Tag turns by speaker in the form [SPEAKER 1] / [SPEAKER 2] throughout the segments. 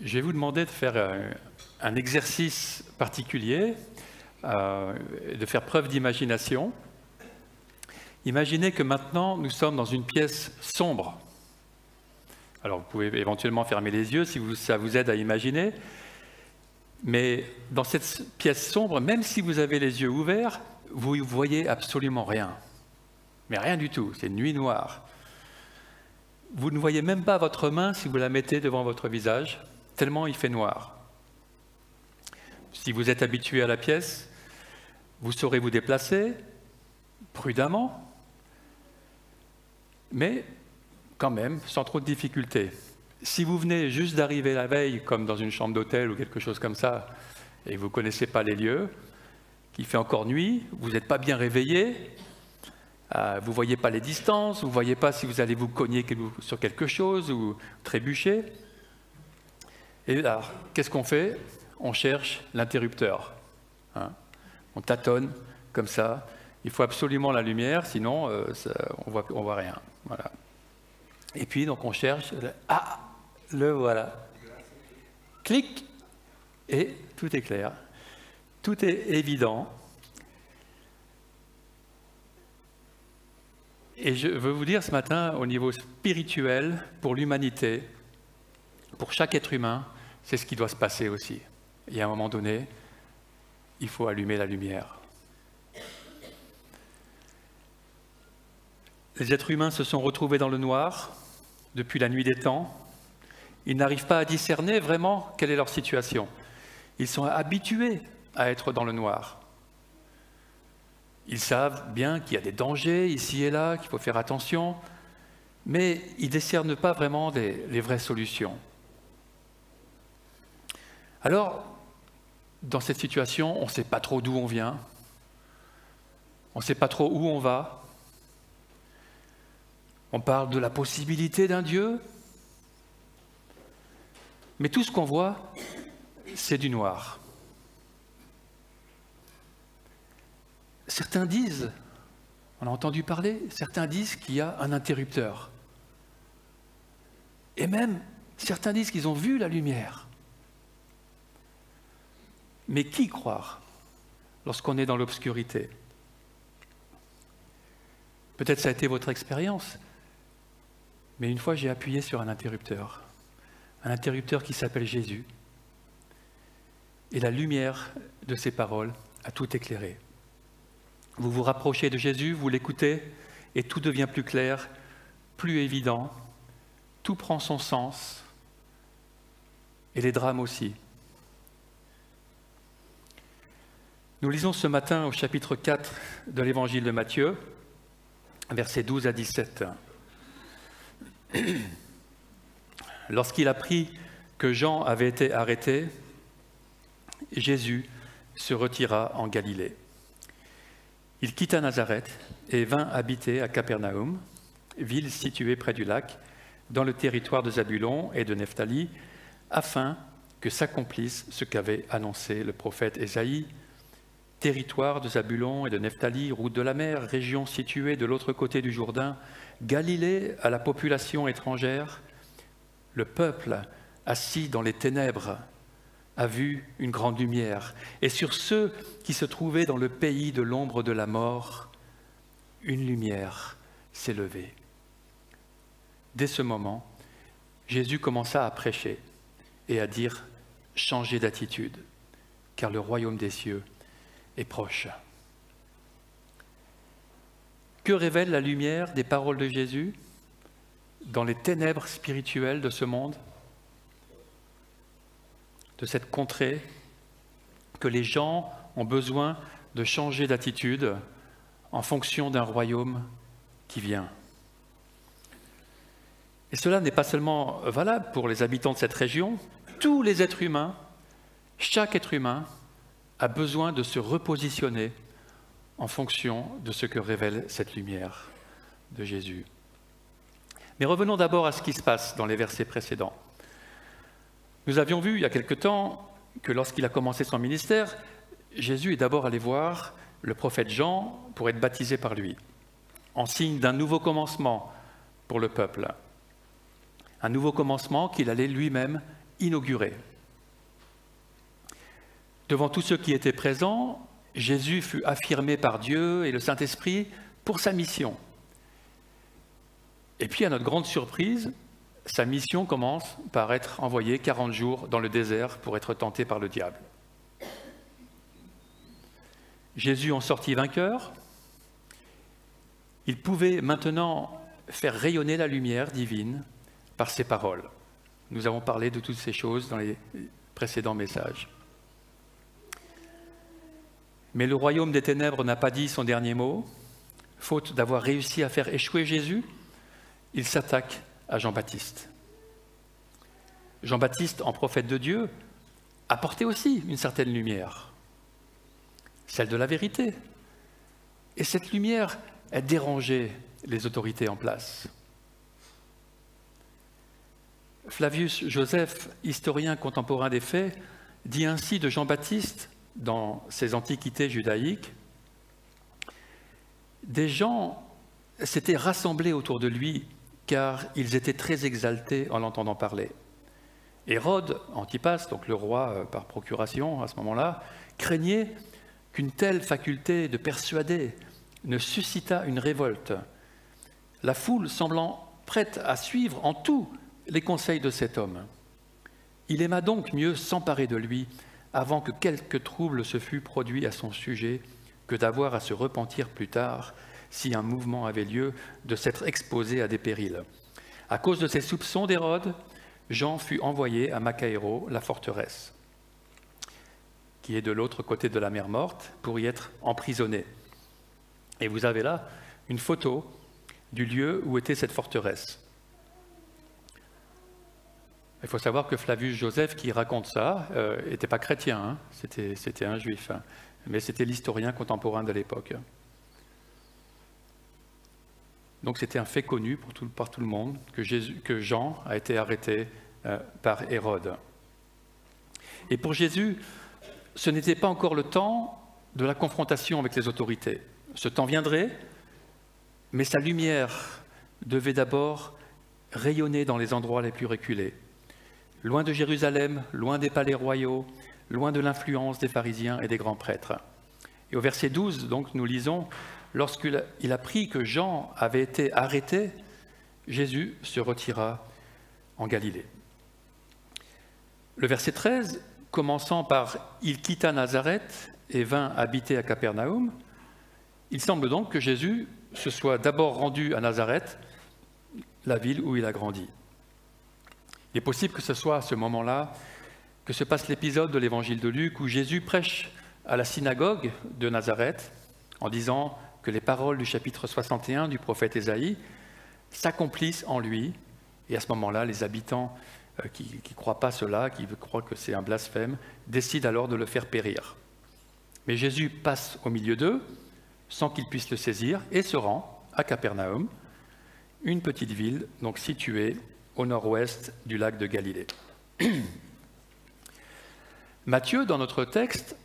[SPEAKER 1] Je vais vous demander de faire un exercice particulier, de faire preuve d'imagination. Imaginez que maintenant, nous sommes dans une pièce sombre. Alors, vous pouvez éventuellement fermer les yeux si ça vous aide à imaginer. Mais dans cette pièce sombre, même si vous avez les yeux ouverts, vous ne voyez absolument rien. Mais rien du tout, c'est nuit noire. Vous ne voyez même pas votre main si vous la mettez devant votre visage, tellement il fait noir. Si vous êtes habitué à la pièce, vous saurez vous déplacer prudemment, mais quand même sans trop de difficultés. Si vous venez juste d'arriver la veille, comme dans une chambre d'hôtel ou quelque chose comme ça, et vous ne connaissez pas les lieux, qu'il fait encore nuit, vous n'êtes pas bien réveillé, vous ne voyez pas les distances, vous ne voyez pas si vous allez vous cogner sur quelque chose ou trébucher. Et là, qu'est-ce qu'on fait? On cherche l'interrupteur. On tâtonne comme ça. Il faut absolument la lumière, sinon on voit rien. Voilà. Et puis, donc, on cherche. Ah, le voilà. Clic, et tout est clair. Tout est évident. Et je veux vous dire ce matin, au niveau spirituel, pour l'humanité, pour chaque être humain, c'est ce qui doit se passer aussi. Et à un moment donné, il faut allumer la lumière. Les êtres humains se sont retrouvés dans le noir depuis la nuit des temps. Ils n'arrivent pas à discerner vraiment quelle est leur situation. Ils sont habitués à être dans le noir. Ils savent bien qu'il y a des dangers ici et là, qu'il faut faire attention, mais ils ne décernent pas vraiment les vraies solutions. Alors, dans cette situation, on ne sait pas trop d'où on vient, on ne sait pas trop où on va. On parle de la possibilité d'un Dieu, mais tout ce qu'on voit, c'est du noir. Certains disent, on a entendu parler, certains disent qu'il y a un interrupteur. Et même, certains disent qu'ils ont vu la lumière. Mais qui croire lorsqu'on est dans l'obscurité? Peut-être ça a été votre expérience, mais une fois j'ai appuyé sur un interrupteur qui s'appelle Jésus. Et la lumière de ses paroles a tout éclairé. Vous vous rapprochez de Jésus, vous l'écoutez, et tout devient plus clair, plus évident, tout prend son sens, et les drames aussi. Nous lisons ce matin au chapitre 4 de l'évangile de Matthieu, versets 12 à 17. Lorsqu'il apprit que Jean avait été arrêté, Jésus se retira en Galilée. Il quitta Nazareth et vint habiter à Capernaum, ville située près du lac, dans le territoire de Zabulon et de Nephtali, afin que s'accomplisse ce qu'avait annoncé le prophète Ésaïe. Territoire de Zabulon et de Nephtali, route de la mer, région située de l'autre côté du Jourdain, Galilée à la population étrangère, le peuple assis dans les ténèbres a vu une grande lumière, et sur ceux qui se trouvaient dans le pays de l'ombre de la mort, une lumière s'est levée. Dès ce moment, Jésus commença à prêcher et à dire « Changez d'attitude, car le royaume des cieux est proche. » Que révèle la lumière des paroles de Jésus dans les ténèbres spirituelles de ce monde, de cette contrée, que les gens ont besoin de changer d'attitude en fonction d'un royaume qui vient. Et cela n'est pas seulement valable pour les habitants de cette région, tous les êtres humains, chaque être humain a besoin de se repositionner en fonction de ce que révèle cette lumière de Jésus. Mais revenons d'abord à ce qui se passe dans les versets précédents. Nous avions vu il y a quelque temps que lorsqu'il a commencé son ministère, Jésus est d'abord allé voir le prophète Jean pour être baptisé par lui, en signe d'un nouveau commencement pour le peuple. Un nouveau commencement qu'il allait lui-même inaugurée. Devant tous ceux qui étaient présents, Jésus fut affirmé par Dieu et le Saint-Esprit pour sa mission. Et puis, à notre grande surprise, sa mission commence par être envoyé 40 jours dans le désert pour être tenté par le diable. Jésus en sortit vainqueur. Il pouvait maintenant faire rayonner la lumière divine par ses paroles. Nous avons parlé de toutes ces choses dans les précédents messages. Mais le royaume des ténèbres n'a pas dit son dernier mot. Faute d'avoir réussi à faire échouer Jésus, il s'attaque à Jean-Baptiste. Jean-Baptiste, en prophète de Dieu, apportait aussi une certaine lumière, celle de la vérité. Et cette lumière a dérangé les autorités en place. Flavius Joseph, historien contemporain des faits, dit ainsi de Jean-Baptiste dans ses Antiquités judaïques: des gens s'étaient rassemblés autour de lui car ils étaient très exaltés en l'entendant parler. Hérode Antipas, donc le roi par procuration à ce moment-là, craignait qu'une telle faculté de persuader ne suscitât une révolte, la foule semblant prête à suivre en tout les conseils de cet homme. Il aima donc mieux s'emparer de lui avant que quelque trouble se fût produit à son sujet que d'avoir à se repentir plus tard si un mouvement avait lieu de s'être exposé à des périls. À cause de ces soupçons d'Hérode, Jean fut envoyé à Macaéro, la forteresse, qui est de l'autre côté de la mer Morte, pour y être emprisonné. Et vous avez là une photo du lieu où était cette forteresse. Il faut savoir que Flavius Joseph, qui raconte ça, n'était pas chrétien, hein, c'était un juif, hein, mais c'était l'historien contemporain de l'époque. Donc c'était un fait connu par tout le monde que Jean a été arrêté par Hérode. Et pour Jésus, ce n'était pas encore le temps de la confrontation avec les autorités. Ce temps viendrait, mais sa lumière devait d'abord rayonner dans les endroits les plus reculés. Loin de Jérusalem, loin des palais royaux, loin de l'influence des pharisiens et des grands prêtres. Et au verset 12, donc, nous lisons: lorsqu'il apprit que Jean avait été arrêté, Jésus se retira en Galilée. Le verset 13, commençant par « Il quitta Nazareth et vint habiter à Capernaum », il semble donc que Jésus se soit d'abord rendu à Nazareth, la ville où il a grandi. Il est possible que ce soit à ce moment-là que se passe l'épisode de l'évangile de Luc où Jésus prêche à la synagogue de Nazareth en disant que les paroles du chapitre 61 du prophète Ésaïe s'accomplissent en lui. Et à ce moment-là, les habitants qui ne croient pas cela, qui croient que c'est un blasphème, décident alors de le faire périr. Mais Jésus passe au milieu d'eux sans qu'ils puissent le saisir et se rend à Capernaum, une petite ville donc située au nord-ouest du lac de Galilée. Matthieu, dans notre texte,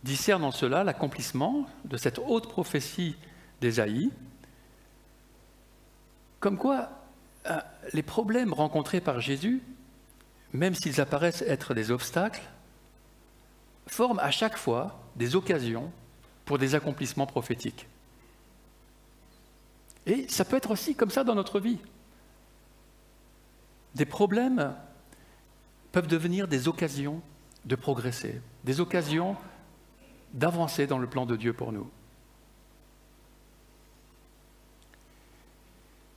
[SPEAKER 1] discerne en cela l'accomplissement de cette haute prophétie d'Ésaïe, comme quoi les problèmes rencontrés par Jésus, même s'ils apparaissent être des obstacles, forment à chaque fois des occasions pour des accomplissements prophétiques. Et ça peut être aussi comme ça dans notre vie. Des problèmes peuvent devenir des occasions de progresser, des occasions d'avancer dans le plan de Dieu pour nous.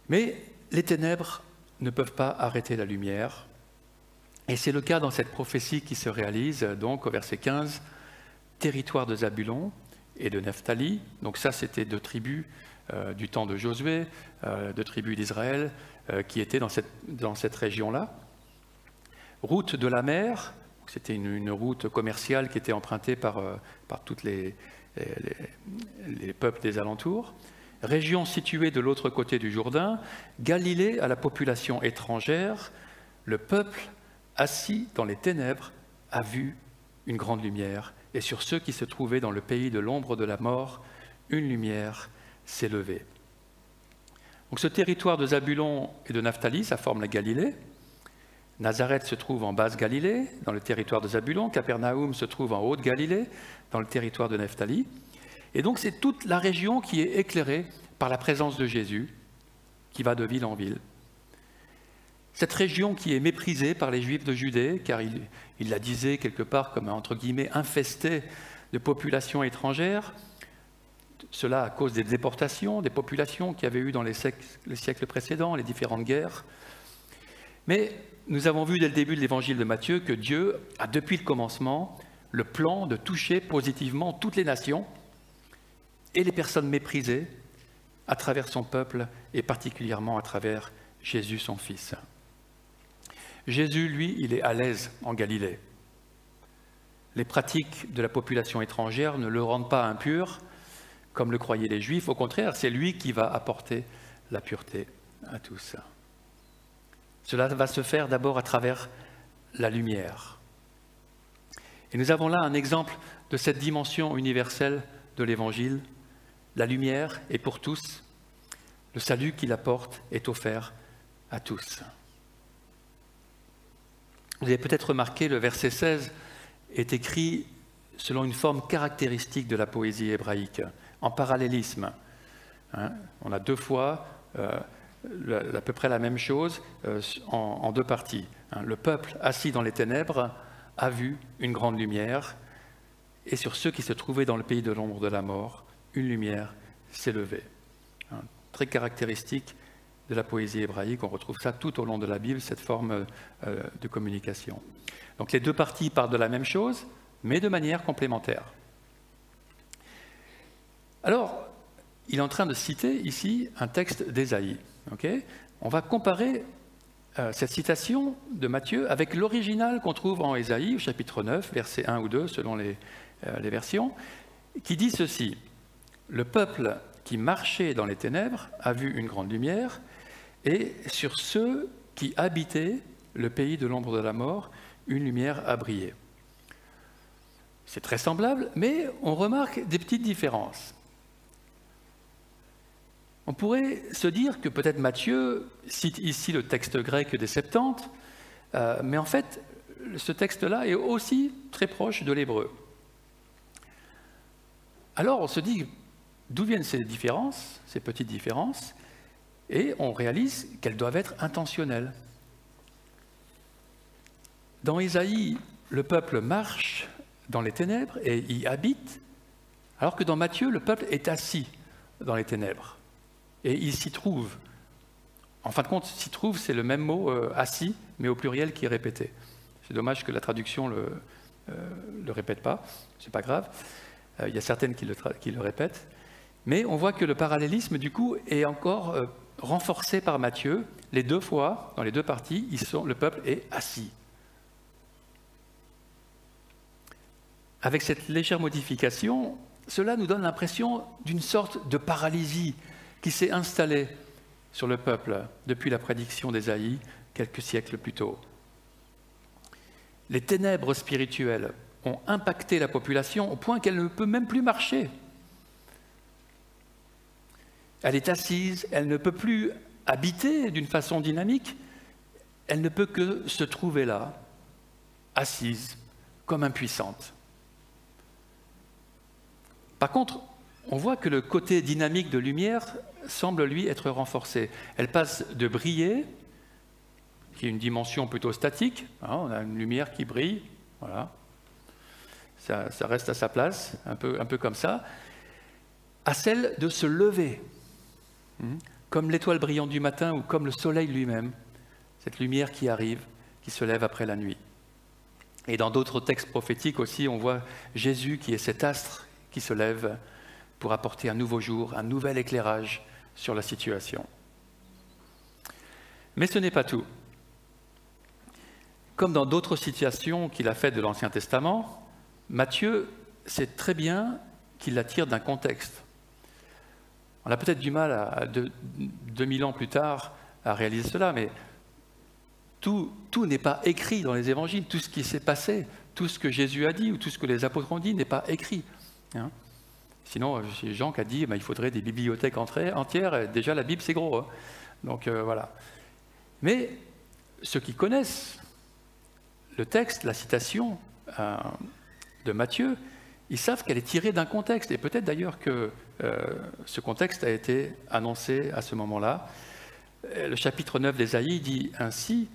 [SPEAKER 1] Mais les ténèbres ne peuvent pas arrêter la lumière, et c'est le cas dans cette prophétie qui se réalise, donc au verset 15, territoire de Zabulon et de Nephtali. Donc ça, c'était deux tribus du temps de Josué, deux tribus d'Israël qui étaient dans cette région-là. Route de la mer, c'était une route commerciale qui était empruntée par tous les peuples des alentours. Région située de l'autre côté du Jourdain, Galilée à la population étrangère, le peuple assis dans les ténèbres a vu une grande lumière, et sur ceux qui se trouvaient dans le pays de l'ombre de la mort, une lumière s'est levée. Donc ce territoire de Zabulon et de Naphtali, ça forme la Galilée. Nazareth se trouve en basse Galilée, dans le territoire de Zabulon. Capernaum se trouve en haute Galilée, dans le territoire de Nephtali. Et donc c'est toute la région qui est éclairée par la présence de Jésus, qui va de ville en ville. Cette région qui est méprisée par les Juifs de Judée, car il la disait quelque part comme, entre guillemets, infestée de populations étrangères, cela à cause des déportations, des populations qu'il y avait eu dans les siècles précédents, les différentes guerres. Mais nous avons vu dès le début de l'évangile de Matthieu que Dieu a, depuis le commencement, le plan de toucher positivement toutes les nations et les personnes méprisées à travers son peuple et particulièrement à travers Jésus, son Fils. Jésus, lui, il est à l'aise en Galilée. Les pratiques de la population étrangère ne le rendent pas impur, comme le croyaient les Juifs. Au contraire, c'est lui qui va apporter la pureté à tous. Cela va se faire d'abord à travers la lumière. Et nous avons là un exemple de cette dimension universelle de l'Évangile. La lumière est pour tous. Le salut qu'il apporte est offert à tous. Vous avez peut-être remarqué, le verset 16 est écrit selon une forme caractéristique de la poésie hébraïque, en parallélisme. On a deux fois à peu près la même chose en deux parties. Le peuple assis dans les ténèbres a vu une grande lumière, et sur ceux qui se trouvaient dans le pays de l'ombre de la mort, une lumière s'est levée. Très caractéristique de la poésie hébraïque, on retrouve ça tout au long de la Bible, cette forme de communication. Donc les deux parties parlent de la même chose, mais de manière complémentaire. Alors, il est en train de citer ici un texte d'Ésaïe. On va comparer cette citation de Matthieu avec l'original qu'on trouve en Ésaïe, au chapitre 9, versets 1 ou 2, selon les versions, qui dit ceci: « Le peuple qui marchait dans les ténèbres a vu une grande lumière, et sur ceux qui habitaient le pays de l'ombre de la mort, une lumière a brillé. » C'est très semblable, mais on remarque des petites différences. On pourrait se dire que peut-être Matthieu cite ici le texte grec des Septante, mais en fait, ce texte-là est aussi très proche de l'hébreu. Alors on se dit, d'où viennent ces différences, ces petites différences, et on réalise qu'elles doivent être intentionnelles. Dans Ésaïe, le peuple marche dans les ténèbres et y habite, alors que dans Matthieu, le peuple est assis dans les ténèbres. Et il s'y trouve. En fin de compte, s'y trouve, c'est le même mot assis, mais au pluriel qui est répété. C'est dommage que la traduction ne le répète pas, c'est pas grave. Il y a certaines qui le répètent. Mais on voit que le parallélisme, du coup, est encore renforcé par Matthieu. Les deux fois, dans les deux parties, le peuple est assis. Avec cette légère modification, cela nous donne l'impression d'une sorte de paralysie qui s'est installée sur le peuple depuis la prédiction d'Ésaïe quelques siècles plus tôt. Les ténèbres spirituelles ont impacté la population au point qu'elle ne peut même plus marcher. Elle est assise, elle ne peut plus habiter d'une façon dynamique, elle ne peut que se trouver là, assise, comme impuissante. Par contre, on voit que le côté dynamique de lumière semble lui être renforcé. Elle passe de briller, qui est une dimension plutôt statique, on a une lumière qui brille, voilà, ça reste à sa place, un peu comme ça, à celle de se lever, comme l'étoile brillante du matin ou comme le soleil lui-même, cette lumière qui arrive, qui se lève après la nuit. Et dans d'autres textes prophétiques aussi, on voit Jésus qui est cet astre qui se lève pour apporter un nouveau jour, un nouvel éclairage sur la situation. Mais ce n'est pas tout. Comme dans d'autres situations qu'il a faites de l'Ancien Testament, Matthieu sait très bien qu'il la tire d'un contexte. On a peut-être du mal, 2000 ans plus tard, à réaliser cela, mais tout n'est pas écrit dans les évangiles. Tout ce qui s'est passé, tout ce que Jésus a dit ou tout ce que les apôtres ont dit n'est pas écrit. Sinon, j'ai Jean qui a dit il faudrait des bibliothèques entières. Déjà, la Bible, c'est gros. Donc voilà. Mais ceux qui connaissent le texte, la citation de Matthieu, ils savent qu'elle est tirée d'un contexte. Et peut-être d'ailleurs que ce contexte a été annoncé à ce moment-là. Le chapitre 9 d'Ésaïe dit ainsi,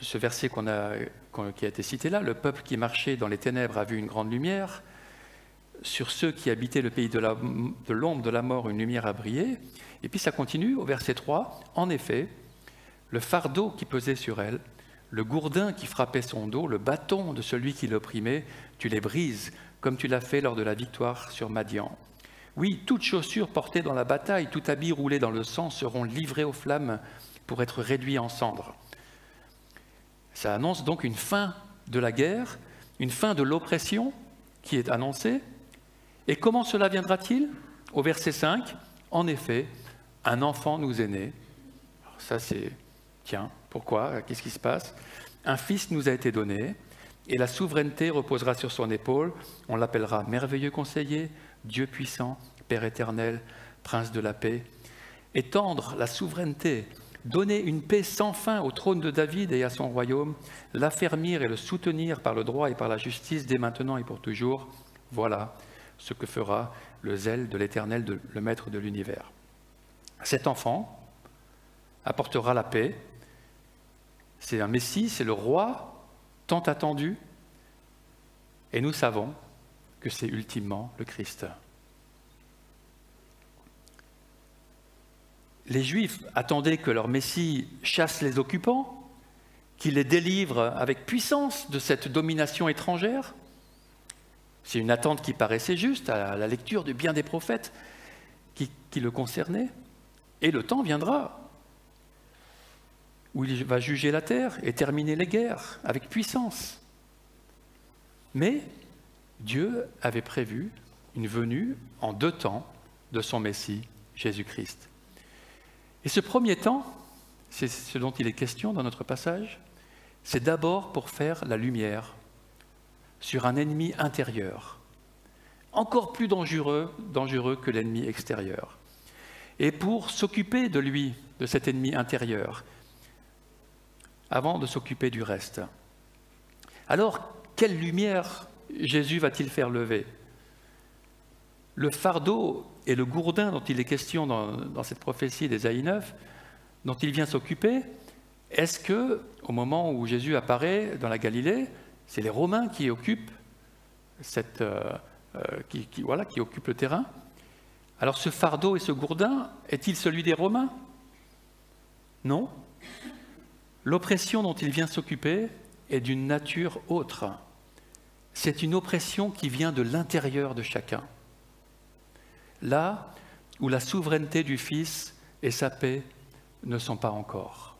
[SPEAKER 1] ce verset qui a été cité là, « Le peuple qui marchait dans les ténèbres a vu une grande lumière. Sur ceux qui habitaient le pays de l'ombre de la mort, une lumière a brillé. » Et puis ça continue au verset 3. « En effet, le fardeau qui pesait sur elle, le gourdin qui frappait son dos, le bâton de celui qui l'opprimait, tu les brises, comme tu l'as fait lors de la victoire sur Madian. Oui, toutes chaussures portées dans la bataille, tout habit roulé dans le sang seront livrés aux flammes pour être réduits en cendres. » Ça annonce donc une fin de la guerre, une fin de l'oppression qui est annoncée. Et comment cela viendra-t-il? Au verset 5, « En effet, un enfant nous est né. » Alors ça c'est, tiens, pourquoi? Qu'est-ce qui se passe? « Un fils nous a été donné, et la souveraineté reposera sur son épaule. On l'appellera merveilleux conseiller, Dieu puissant, Père éternel, Prince de la paix. » Étendre la souveraineté, donner une paix sans fin au trône de David et à son royaume, l'affermir et le soutenir par le droit et par la justice dès maintenant et pour toujours, voilà ce que fera le zèle de l'Éternel, le Maître de l'univers. Cet enfant apportera la paix. C'est un Messie, c'est le roi tant attendu, et nous savons que c'est ultimement le Christ. Les Juifs attendaient que leur Messie chasse les occupants, qu'il les délivre avec puissance de cette domination étrangère. C'est une attente qui paraissait juste à la lecture de bien des prophètes qui le concernaient. Et le temps viendra où il va juger la terre et terminer les guerres avec puissance. Mais Dieu avait prévu une venue en 2 temps de son Messie, Jésus-Christ. Et ce premier temps, c'est ce dont il est question dans notre passage, c'est d'abord pour faire la lumière sur un ennemi intérieur, encore plus dangereux que l'ennemi extérieur, et pour s'occuper de lui, de cet ennemi intérieur, avant de s'occuper du reste. Alors, quelle lumière Jésus va-t-il faire lever? Le fardeau et le gourdin dont il est question dans cette prophétie d'Ésaïe 9, dont il vient s'occuper, est-ce que, au moment où Jésus apparaît dans la Galilée, c'est les Romains qui occupent qui occupent le terrain? Alors ce fardeau et ce gourdin, est-il celui des Romains? Non. L'oppression dont il vient s'occuper est d'une nature autre. C'est une oppression qui vient de l'intérieur de chacun. Là où la souveraineté du Fils et sa paix ne sont pas encore.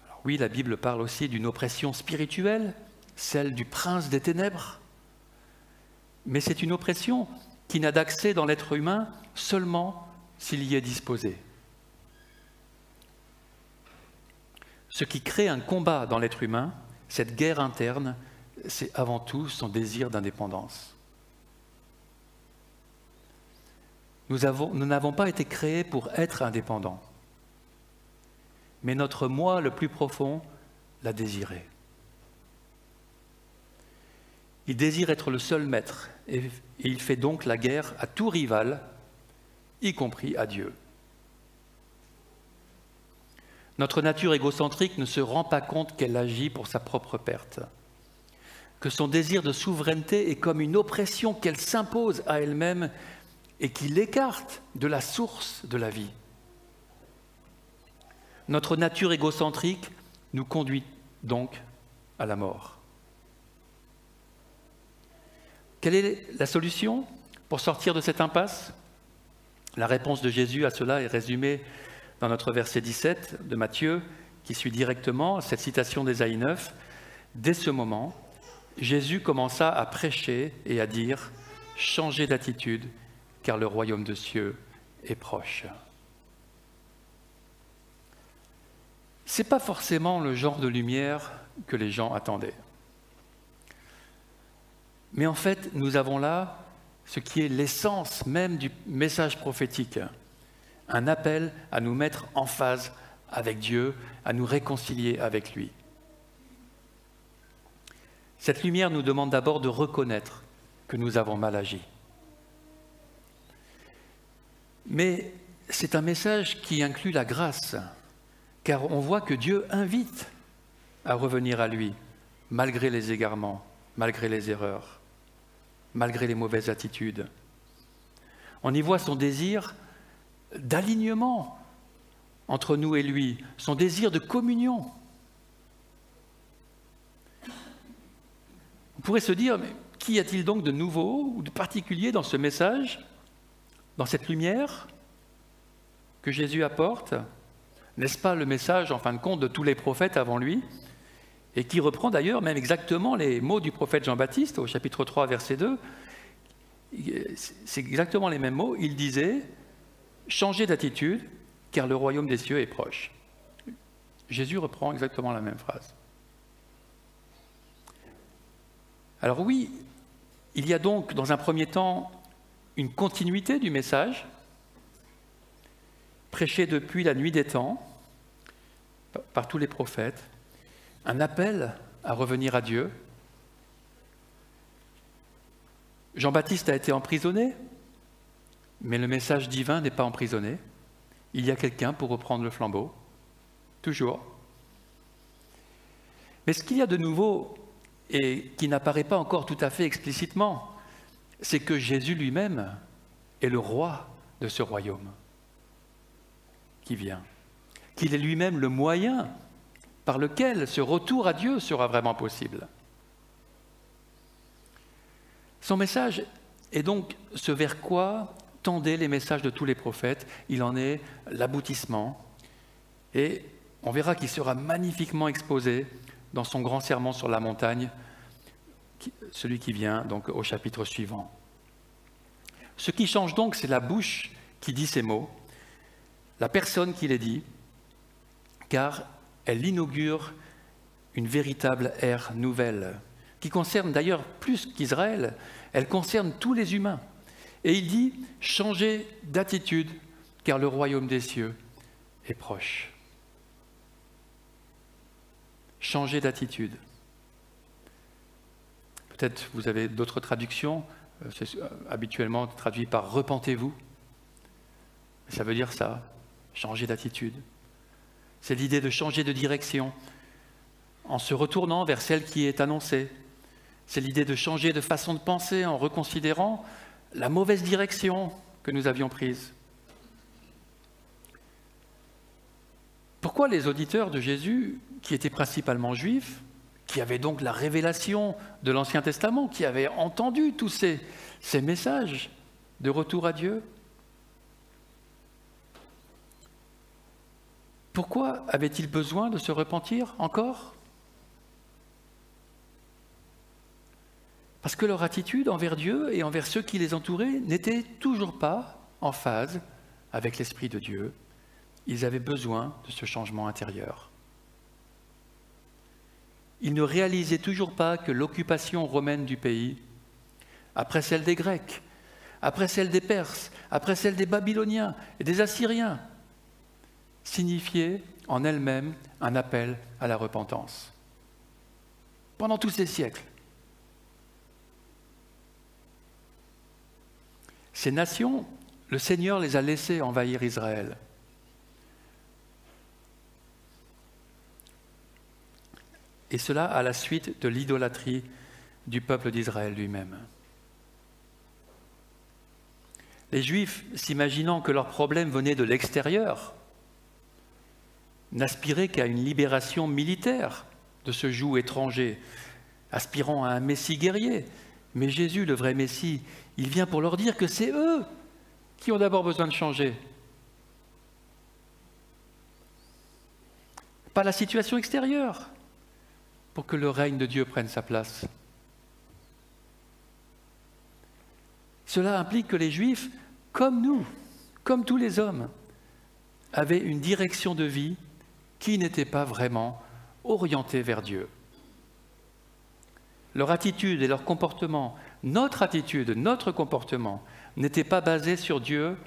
[SPEAKER 1] Alors oui, la Bible parle aussi d'une oppression spirituelle, celle du prince des ténèbres, mais c'est une oppression qui n'a d'accès dans l'être humain seulement s'il y est disposé. Ce qui crée un combat dans l'être humain, cette guerre interne, c'est avant tout son désir d'indépendance. Nous n'avons pas été créés pour être indépendants, mais notre moi le plus profond l'a désiré. Il désire être le seul maître et il fait donc la guerre à tout rival, y compris à Dieu. Notre nature égocentrique ne se rend pas compte qu'elle agit pour sa propre perte, que son désir de souveraineté est comme une oppression qu'elle s'impose à elle-même et qui l'écarte de la source de la vie. Notre nature égocentrique nous conduit donc à la mort. Quelle est la solution pour sortir de cette impasse? La réponse de Jésus à cela est résumée dans notre verset 17 de Matthieu, qui suit directement cette citation d'Ésaïe 9. Dès ce moment, Jésus commença à prêcher et à dire « Changez d'attitude, car le royaume des cieux est proche. » Ce n'est pas forcément le genre de lumière que les gens attendaient. Mais en fait, nous avons là ce qui est l'essence même du message prophétique, un appel à nous mettre en phase avec Dieu, à nous réconcilier avec lui. Cette lumière nous demande d'abord de reconnaître que nous avons mal agi. Mais c'est un message qui inclut la grâce, car on voit que Dieu invite à revenir à lui, malgré les égarements, malgré les erreurs, malgré les mauvaises attitudes. On y voit son désir d'alignement entre nous et lui, son désir de communion. On pourrait se dire, mais qu'y a-t-il donc de nouveau ou de particulier dans ce message, dans cette lumière que Jésus apporte? N'est-ce pas le message, en fin de compte, de tous les prophètes avant lui, et qui reprend d'ailleurs même exactement les mots du prophète Jean-Baptiste au chapitre 3, verset 2. C'est exactement les mêmes mots. Il disait « Changez d'attitude, car le royaume des cieux est proche ». Jésus reprend exactement la même phrase. Alors oui, il y a donc dans un premier temps une continuité du message, prêché depuis la nuit des temps par tous les prophètes, un appel à revenir à Dieu. Jean-Baptiste a été emprisonné, mais le message divin n'est pas emprisonné. Il y a quelqu'un pour reprendre le flambeau, toujours. Mais ce qu'il y a de nouveau, et qui n'apparaît pas encore tout à fait explicitement, c'est que Jésus lui-même est le roi de ce royaume qui vient, qu'il est lui-même le moyen par lequel ce retour à Dieu sera vraiment possible. Son message est donc ce vers quoi tendaient les messages de tous les prophètes. Il en est l'aboutissement. Et on verra qu'il sera magnifiquement exposé dans son grand sermon sur la montagne, celui qui vient donc au chapitre suivant. Ce qui change donc, c'est la bouche qui dit ces mots, la personne qui les dit, car elle inaugure une véritable ère nouvelle, qui concerne d'ailleurs plus qu'Israël, elle concerne tous les humains. Et il dit « Changez d'attitude, car le royaume des cieux est proche. » Changez d'attitude. Peut-être vous avez d'autres traductions, c'est habituellement traduit par « repentez-vous ». Ça veut dire ça, changer d'attitude. C'est l'idée de changer de direction en se retournant vers celle qui est annoncée. C'est l'idée de changer de façon de penser en reconsidérant la mauvaise direction que nous avions prise. Pourquoi les auditeurs de Jésus, qui étaient principalement juifs, qui avaient donc la révélation de l'Ancien Testament, qui avaient entendu tous ces messages de retour à Dieu, pourquoi avaient-ils besoin de se repentir encore? Parce que leur attitude envers Dieu et envers ceux qui les entouraient n'était toujours pas en phase avec l'Esprit de Dieu. Ils avaient besoin de ce changement intérieur. Ils ne réalisaient toujours pas que l'occupation romaine du pays, après celle des Grecs, après celle des Perses, après celle des Babyloniens et des Assyriens, signifiait en elle-même un appel à la repentance. Pendant tous ces siècles, ces nations, le Seigneur les a laissées envahir Israël. Et cela à la suite de l'idolâtrie du peuple d'Israël lui-même. Les Juifs, s'imaginant que leurs problèmes venaient de l'extérieur, n'aspiraient qu'à une libération militaire de ce joug étranger, aspirant à un Messie guerrier. Mais Jésus, le vrai Messie, il vient pour leur dire que c'est eux qui ont d'abord besoin de changer. Pas la situation extérieure, pour que le règne de Dieu prenne sa place. Cela implique que les Juifs, comme nous, comme tous les hommes, avaient une direction de vie qui n'était pas vraiment orientée vers Dieu. Leur attitude et leur comportement, notre attitude, notre comportement, n'étaient pas basés sur Dieu,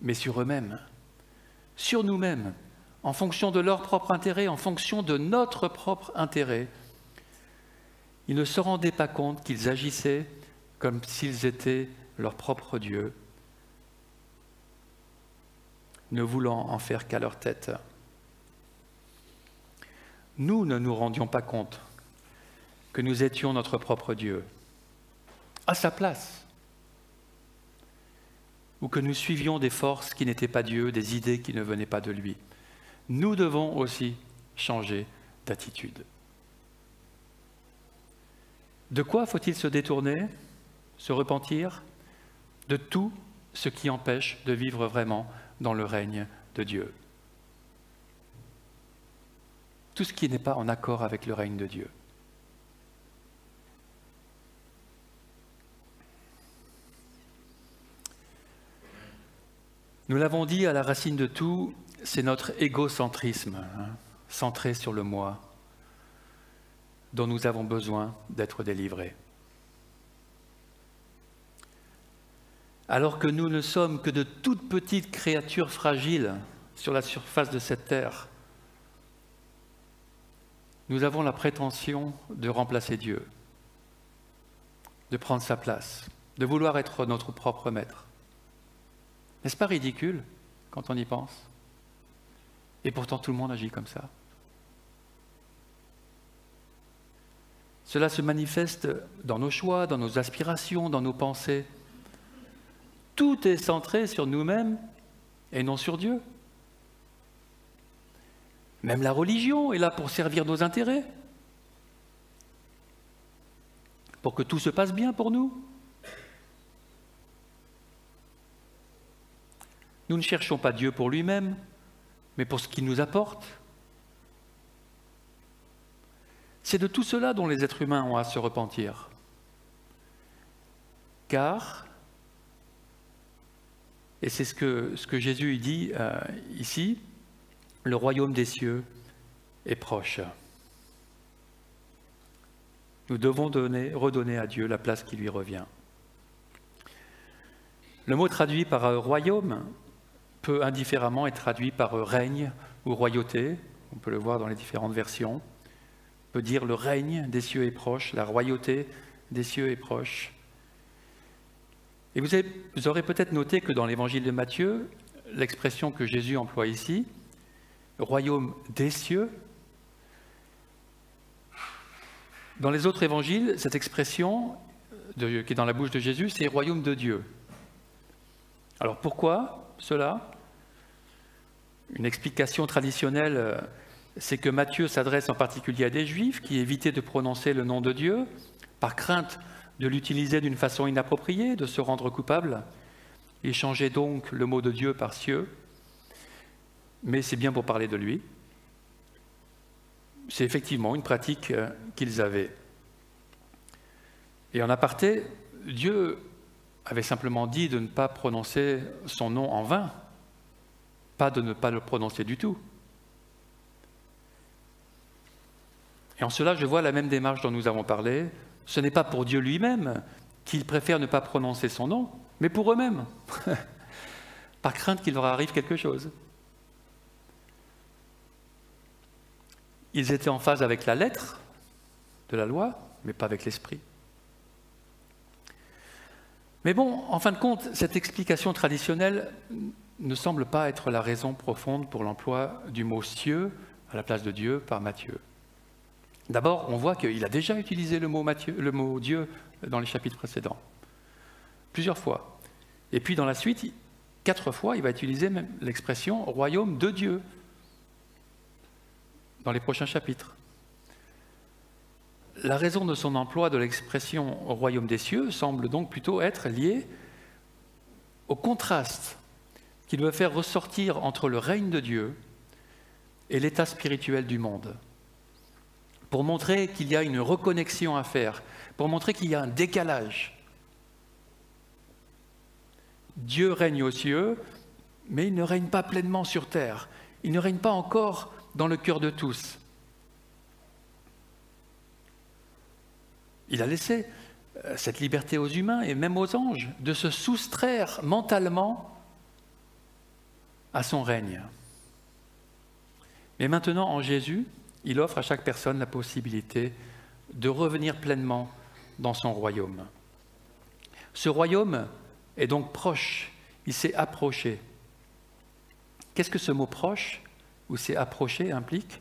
[SPEAKER 1] mais sur eux-mêmes, sur nous-mêmes, en fonction de leur propre intérêt, en fonction de notre propre intérêt. Ils ne se rendaient pas compte qu'ils agissaient comme s'ils étaient leur propre Dieu, ne voulant en faire qu'à leur tête. Nous ne nous rendions pas compte que nous étions notre propre Dieu, à sa place, ou que nous suivions des forces qui n'étaient pas Dieu, des idées qui ne venaient pas de lui. Nous devons aussi changer d'attitude. De quoi faut-il se détourner, se repentir? De tout ce qui empêche de vivre vraiment dans le règne de Dieu. Tout ce qui n'est pas en accord avec le règne de Dieu. Nous l'avons dit, à la racine de tout, c'est notre égocentrisme, centré sur le moi, dont nous avons besoin d'être délivrés. Alors que nous ne sommes que de toutes petites créatures fragiles sur la surface de cette terre, nous avons la prétention de remplacer Dieu, de prendre sa place, de vouloir être notre propre maître. N'est-ce pas ridicule quand on y pense? Et pourtant tout le monde agit comme ça. Cela se manifeste dans nos choix, dans nos aspirations, dans nos pensées. Tout est centré sur nous-mêmes et non sur Dieu. Même la religion est là pour servir nos intérêts, pour que tout se passe bien pour nous. Nous ne cherchons pas Dieu pour lui-même, mais pour ce qu'il nous apporte. C'est de tout cela dont les êtres humains ont à se repentir. Car, et c'est ce que Jésus dit ici, le royaume des cieux est proche. Nous devons redonner à Dieu la place qui lui revient. Le mot traduit par royaume peut indifféremment être traduit par règne ou royauté. On peut le voir dans les différentes versions. On peut dire le règne des cieux est proche, la royauté des cieux est proche. Et vous aurez peut-être noté que dans l'évangile de Matthieu, l'expression que Jésus emploie ici, royaume des cieux, dans les autres évangiles, cette expression qui est dans la bouche de Jésus, c'est royaume de Dieu. Alors pourquoi cela? Une explication traditionnelle, c'est que Matthieu s'adresse en particulier à des Juifs qui évitaient de prononcer le nom de Dieu par crainte de l'utiliser d'une façon inappropriée, de se rendre coupable. Il changeait donc le mot de Dieu par cieux, mais c'est bien pour parler de lui. C'est effectivement une pratique qu'ils avaient. Et en aparté, Dieu avait simplement dit de ne pas prononcer son nom en vain, pas de ne pas le prononcer du tout. Et en cela, je vois la même démarche dont nous avons parlé. Ce n'est pas pour Dieu lui-même qu'ils préfèrent ne pas prononcer son nom, mais pour eux-mêmes, par crainte qu'il leur arrive quelque chose. Ils étaient en phase avec la lettre de la loi, mais pas avec l'esprit. Mais bon, en fin de compte, cette explication traditionnelle ne semble pas être la raison profonde pour l'emploi du mot « cieux » à la place de Dieu par Matthieu. D'abord, on voit qu'il a déjà utilisé le mot Dieu dans les chapitres précédents, plusieurs fois. Et puis dans la suite, 4 fois, il va utiliser même l'expression « royaume de Dieu » dans les prochains chapitres. La raison de son emploi de l'expression « royaume des cieux » semble donc plutôt être liée au contraste qu'il veut faire ressortir entre le règne de Dieu et l'état spirituel du monde, pour montrer qu'il y a une reconnexion à faire, pour montrer qu'il y a un décalage. Dieu règne aux cieux, mais il ne règne pas pleinement sur terre. Il ne règne pas encore dans le cœur de tous. Il a laissé cette liberté aux humains et même aux anges de se soustraire mentalement à son règne. Mais maintenant, en Jésus, il offre à chaque personne la possibilité de revenir pleinement dans son royaume. Ce royaume est donc proche, il s'est approché. Qu'est-ce que ce mot « proche » ou « s'est approché » implique?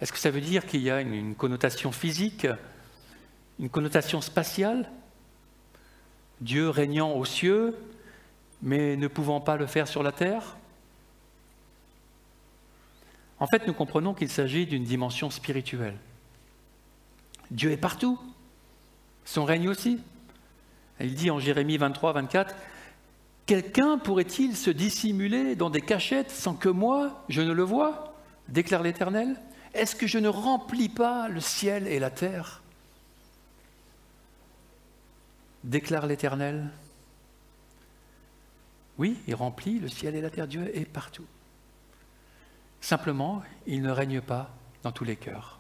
[SPEAKER 1] Est-ce que ça veut dire qu'il y a une connotation physique, une connotation spatiale? Dieu régnant aux cieux, mais ne pouvant pas le faire sur la terre? En fait, nous comprenons qu'il s'agit d'une dimension spirituelle. Dieu est partout, son règne aussi. Il dit en Jérémie 23, 24, « Quelqu'un pourrait-il se dissimuler dans des cachettes sans que moi, je ne le voie ?» déclare l'Éternel. « Est-ce que je ne remplis pas le ciel et la terre ?» déclare l'Éternel. Oui, il remplit le ciel et la terre. Dieu est partout. Simplement, il ne règne pas dans tous les cœurs.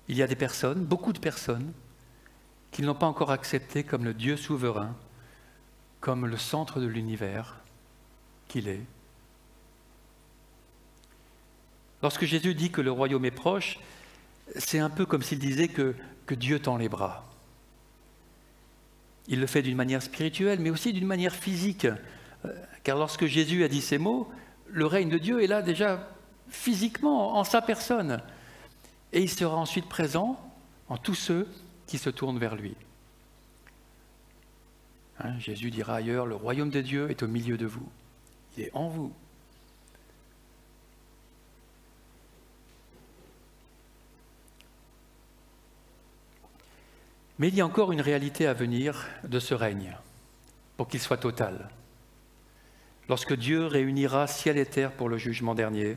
[SPEAKER 1] Il y a des personnes, beaucoup de personnes, qui ne l'ont pas encore accepté comme le Dieu souverain, comme le centre de l'univers qu'il est. Lorsque Jésus dit que le royaume est proche, c'est un peu comme s'il disait que Dieu tend les bras. Il le fait d'une manière spirituelle, mais aussi d'une manière physique. Car lorsque Jésus a dit ces mots, le règne de Dieu est là déjà physiquement, en sa personne. Et il sera ensuite présent en tous ceux qui se tournent vers lui. Jésus dira ailleurs, le royaume de Dieu est au milieu de vous. Il est en vous. Mais il y a encore une réalité à venir de ce règne, pour qu'il soit total. Lorsque Dieu réunira ciel et terre pour le jugement dernier,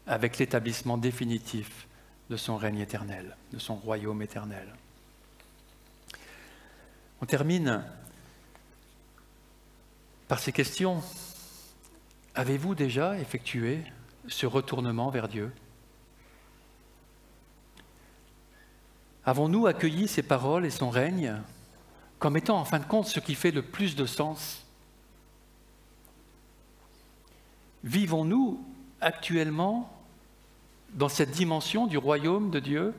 [SPEAKER 1] avec l'établissement définitif de son règne éternel, de son royaume éternel. On termine par ces questions. Avez-vous déjà effectué ce retournement vers Dieu? Avons-nous accueilli ses paroles et son règne comme étant en fin de compte ce qui fait le plus de sens? Vivons-nous actuellement dans cette dimension du royaume de Dieu?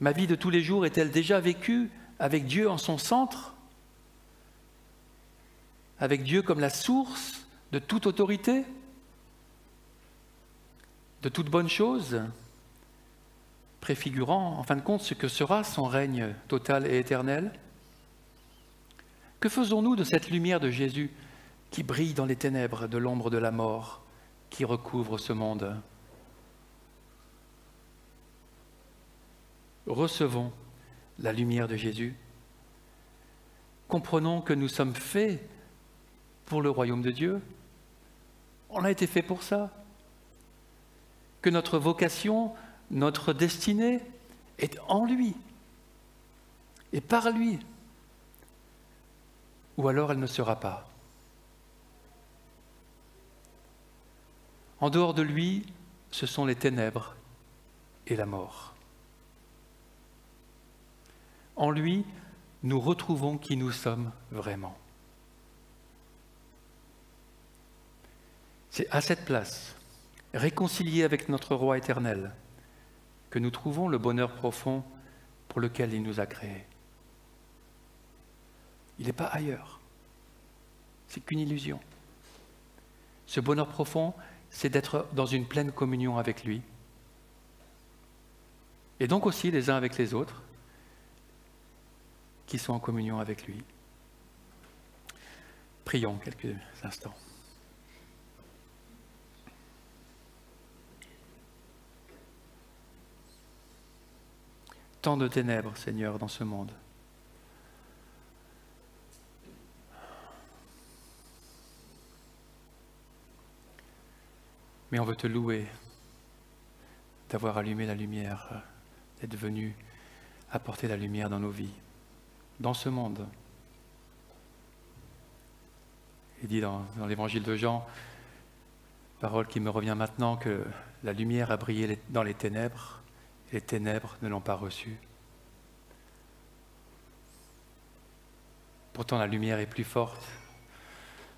[SPEAKER 1] Ma vie de tous les jours est-elle déjà vécue avec Dieu en son centre? Avec Dieu comme la source de toute autorité? De toute bonne chose? Préfigurant en fin de compte ce que sera son règne total et éternel? Que faisons-nous de cette lumière de Jésus qui brille dans les ténèbres de l'ombre de la mort qui recouvre ce monde? Recevons la lumière de Jésus. Comprenons que nous sommes faits pour le royaume de Dieu. On a été faits pour ça. Que notre vocation, notre destinée est en lui et par lui. Ou alors elle ne sera pas. En dehors de lui, ce sont les ténèbres et la mort. En lui, nous retrouvons qui nous sommes vraiment. C'est à cette place, réconciliés avec notre Roi éternel, que nous trouvons le bonheur profond pour lequel il nous a créés. Il n'est pas ailleurs. C'est qu'une illusion. Ce bonheur profond, c'est d'être dans une pleine communion avec lui. Et donc aussi les uns avec les autres, qui sont en communion avec lui. Prions quelques instants. Tant de ténèbres, Seigneur, dans ce monde. Mais on veut te louer d'avoir allumé la lumière, d'être venu apporter la lumière dans nos vies, dans ce monde. Il dit dans l'évangile de Jean, parole qui me revient maintenant, que la lumière a brillé dans les ténèbres, et les ténèbres ne l'ont pas reçue. Pourtant la lumière est plus forte.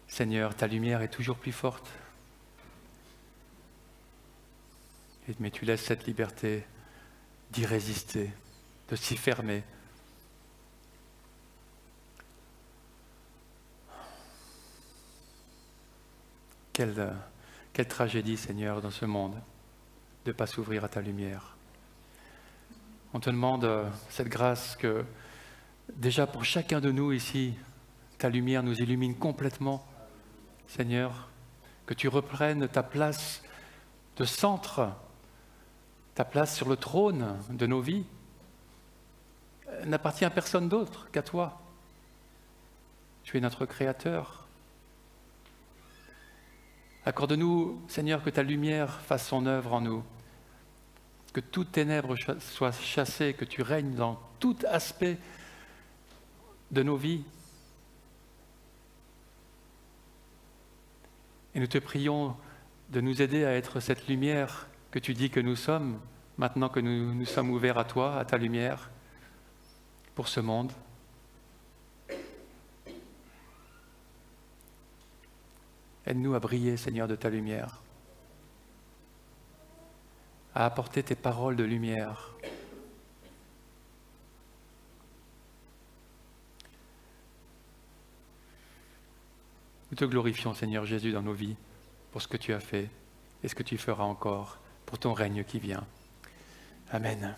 [SPEAKER 1] Seigneur, ta lumière est toujours plus forte. mais tu laisses cette liberté d'y résister, de s'y fermer. Quelle tragédie, Seigneur, dans ce monde, de ne pas s'ouvrir à ta lumière. On te demande cette grâce que, déjà pour chacun de nous ici, ta lumière nous illumine complètement, Seigneur, que tu reprennes ta place de centre, ta place sur le trône de nos vies. Elle n'appartient à personne d'autre qu'à toi. Tu es notre Créateur. Accorde-nous, Seigneur, que ta lumière fasse son œuvre en nous, que toutes ténèbres soient chassées, que tu règnes dans tout aspect de nos vies. Et nous te prions de nous aider à être cette lumière que tu dis que nous sommes, maintenant que nous sommes ouverts à toi, à ta lumière, pour ce monde. Aide-nous à briller, Seigneur, de ta lumière, à apporter tes paroles de lumière. Nous te glorifions, Seigneur Jésus, dans nos vies, pour ce que tu as fait et ce que tu feras encore, pour ton règne qui vient. Amen.